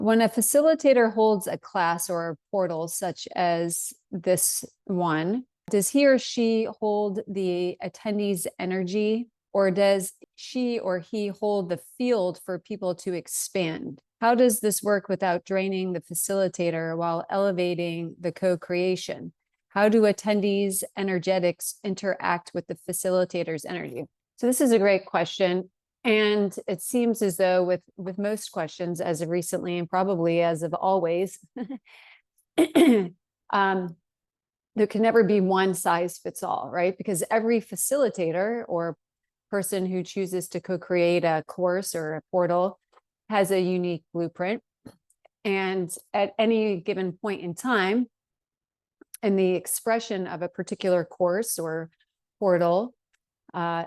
When a facilitator holds a class or a portal such as this one, does he or she hold the attendee's energy, or does she or he hold the field for people to expand? How does this work without draining the facilitator while elevating the co-creation? How do attendees' energetics interact with the facilitator's energy? So this is a great question. And it seems as though with most questions, as of recently and probably as of always, there can never be one size fits all, right? Because every facilitator or person who chooses to co-create a course or a portal has a unique blueprint. And at any given point in time, in the expression of a particular course or portal, that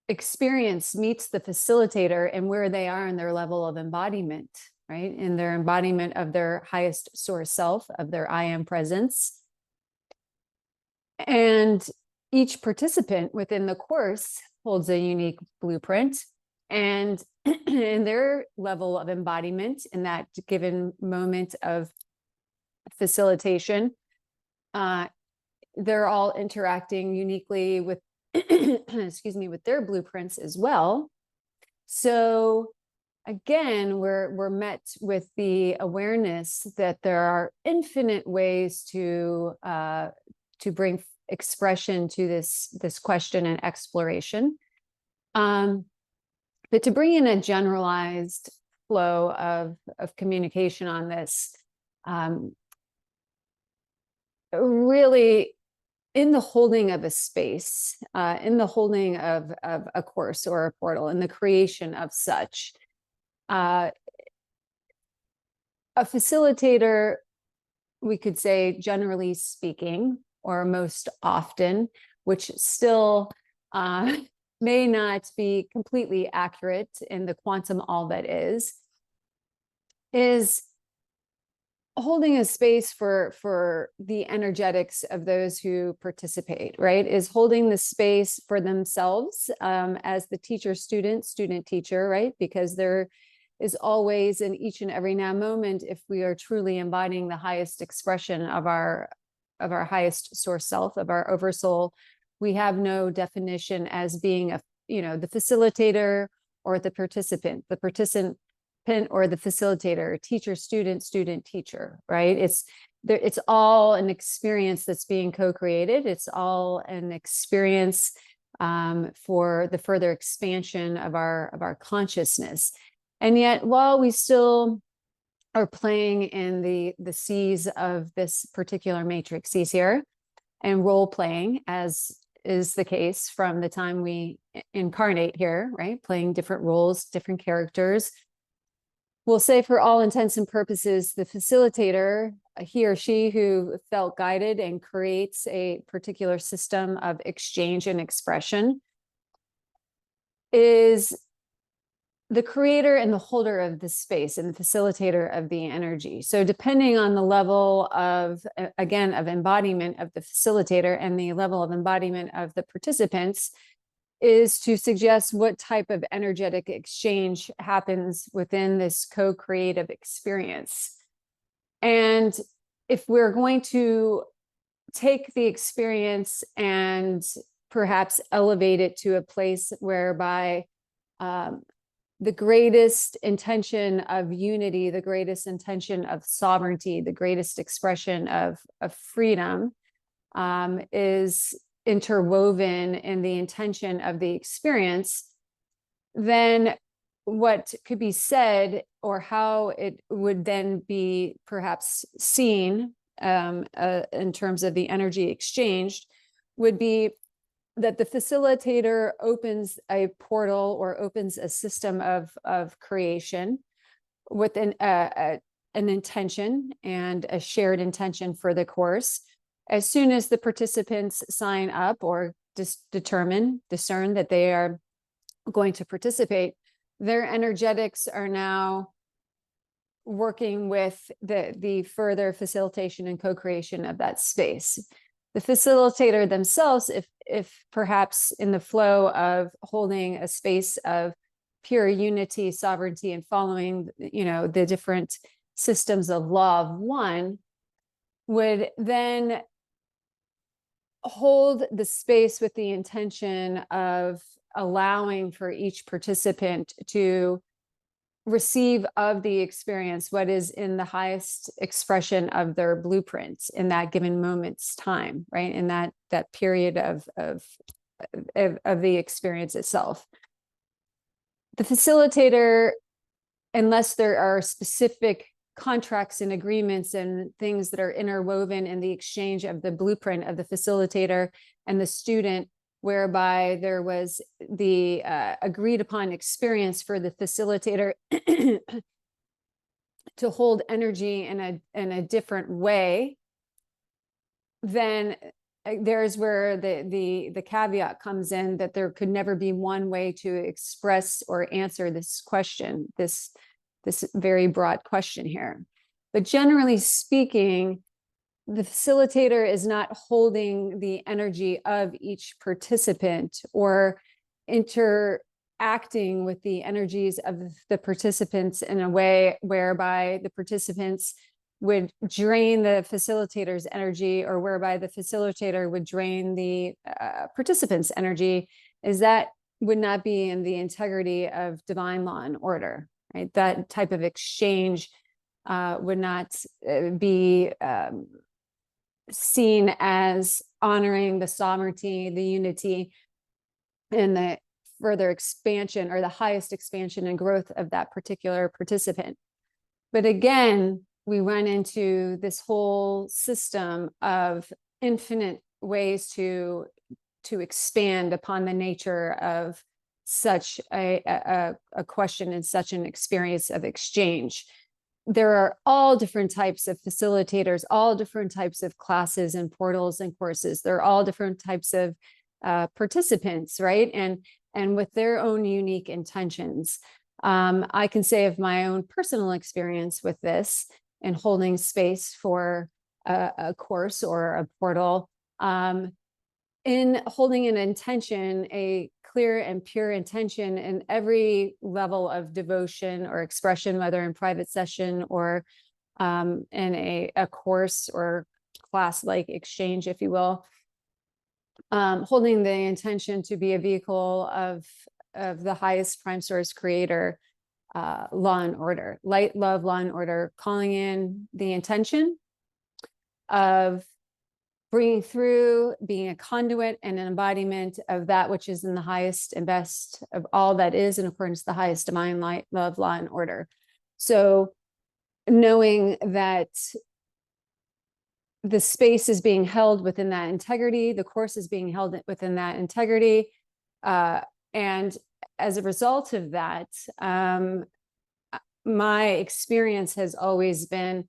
experience meets the facilitator and where they are in their level of embodiment, right? In their embodiment of their highest source self, of their I am presence. And each participant within the course holds a unique blueprint, and in their level of embodiment in that given moment of facilitation, they're all interacting uniquely with excuse me, with their blueprints as well. So again, we're met with the awareness that there are infinite ways to bring expression to this question and exploration. But to bring in a generalized flow of communication on this, really, in the holding of a space, in the holding of a course or a portal, in the creation of such, a facilitator, we could say, generally speaking, or most often, which still may not be completely accurate in the quantum all that is holding a space for the energetics of those who participate, right? Is holding the space for themselves as the teacher-student, student-teacher, right? Because there is always in each and every now moment, if we are truly embodying the highest expression of our highest source self, of our oversoul, we have no definition as being the facilitator or the participant or the facilitator, teacher, student, teacher, right? It's all an experience that's being co-created. It's all an experience for the further expansion of our consciousness. And yet, while we still are playing in the seas of this particular matrix seas here, and role playing, as is the case from the time we incarnate here, right? Playing different roles, different characters. We'll say, for all intents and purposes, the facilitator, he or she who felt guided and creates a particular system of exchange and expression, is the creator and the holder of the space and the facilitator of the energy. So depending on the level of, again, of embodiment of the facilitator and the level of embodiment of the participants, is to suggest what type of energetic exchange happens within this co-creative experience. And if we're going to take the experience and perhaps elevate it to a place whereby the greatest intention of unity, the greatest intention of sovereignty, the greatest expression of freedom is interwoven in the intention of the experience, then what could be said, or how it would then be perhaps seen in terms of the energy exchanged, would be that the facilitator opens a portal or opens a system of creation with an intention and a shared intention for the course. As soon as the participants sign up or discern that they are going to participate, their energetics are now working with the further facilitation and co-creation of that space. The facilitator themselves, if perhaps in the flow of holding a space of pure unity, sovereignty, and following, the different systems of law of one, would then hold the space with the intention of allowing for each participant to receive of the experience what is in the highest expression of their blueprints in that given moment's time, right? In that period of the experience itself. The facilitator, unless there are specific contracts and agreements and things that are interwoven in the exchange of the blueprint of the facilitator and the student, whereby there was the agreed upon experience for the facilitator to hold energy in a different way, then there's where the caveat comes in, that there could never be one way to express or answer this question, this very broad question here. But generally speaking, the facilitator is not holding the energy of each participant or interacting with the energies of the participants in a way whereby the participants would drain the facilitator's energy, or whereby the facilitator would drain the participants' energy, is that would not be in the integrity of divine law and order, right? That type of exchange would not be seen as honoring the sovereignty, the unity, and the further expansion, or the highest expansion and growth of that particular participant. But again, we run into this whole system of infinite ways to expand upon the nature of such a question and such an experience of exchange. There are all different types of facilitators, all different types of classes and portals and courses. There are all different types of participants, right? And with their own unique intentions. I can say of my own personal experience with this and holding space for a course or a portal, in holding an intention, a clear and pure intention in every level of devotion or expression, whether in private session or in a course or class-like exchange, if you will. Holding the intention to be a vehicle of the highest prime source creator, law and order, light, love, law and order, calling in the intention of bringing through, being a conduit and an embodiment of that which is in the highest and best of all that is in accordance to the highest divine light, love, law, and order. So knowing that the space is being held within that integrity, the course is being held within that integrity. And as a result of that, my experience has always been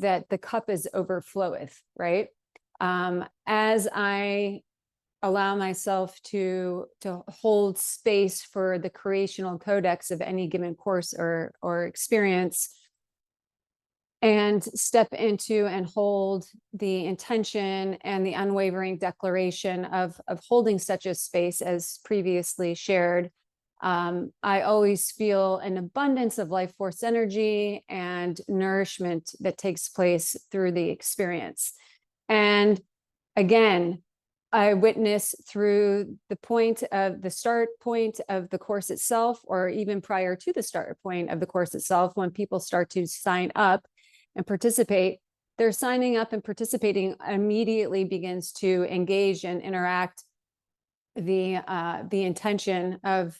that the cup is overfloweth, right? As I allow myself to hold space for the creational codex of any given course or experience, and step into and hold the intention and the unwavering declaration of holding such a space as previously shared, I always feel an abundance of life force energy and nourishment that takes place through the experience. And again, I witness through the point of the start point of the course itself, or even prior to the start point of the course itself, when people start to sign up and participate, their signing up and participating immediately begins to engage and interact the intention of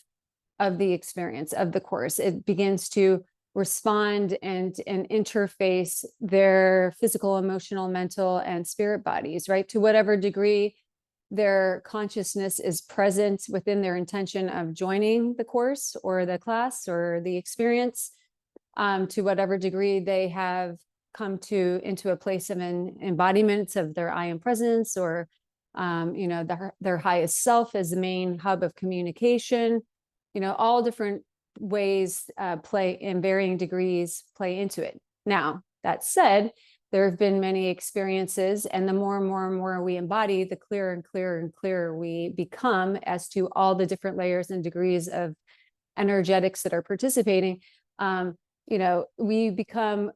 the experience of the course. It begins to respond and interface their physical, emotional, mental, and spirit bodies, right? To whatever degree their consciousness is present within their intention of joining the course or the class or the experience, to whatever degree they have come into a place of an embodiment of their I am presence, or their highest self as the main hub of communication. All different ways play in varying degrees play into it. Now, that said, there have been many experiences, and the more and more and more we embody, the clearer and clearer and clearer we become as to all the different layers and degrees of energetics that are participating, we become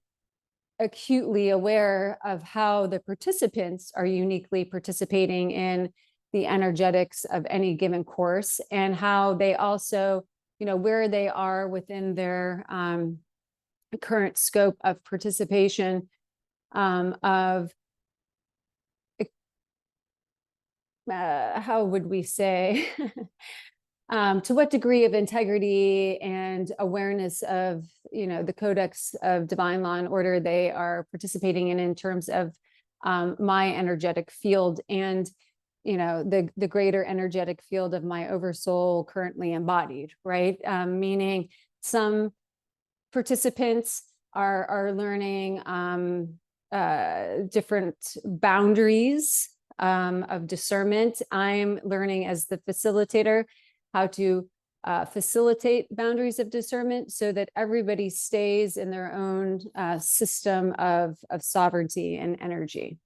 acutely aware of how the participants are uniquely participating in the energetics of any given course, and how they also, where they are within their current scope of participation, of how would we say, to what degree of integrity and awareness of, the codex of divine law and order they are participating in terms of my energetic field, and the greater energetic field of my oversoul currently embodied, right? Meaning some participants are learning different boundaries of discernment. I'm learning as the facilitator how to facilitate boundaries of discernment so that everybody stays in their own system of sovereignty and energy.